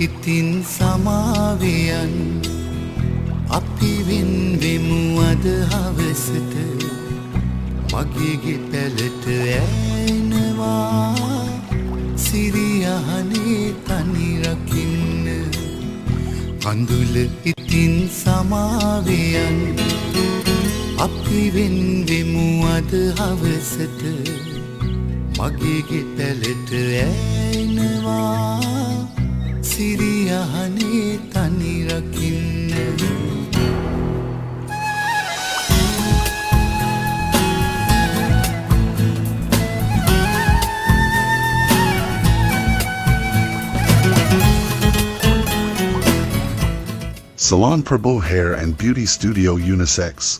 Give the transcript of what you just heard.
ඉතින් සමාවියන් අපි වෙන්වෙමු අද හවසට මගේගේ පැලට ඇෙනවා සිරියහනේ තනි රකින්න කඳුල ඉතින් සමාවියන් අපි වෙන්වෙමු අද හවසට මගේගේ පැලට ඇෙනවා සිරියහනේ තනි රකින්න Salon Prabhu Hair and Beauty Studio Unisex.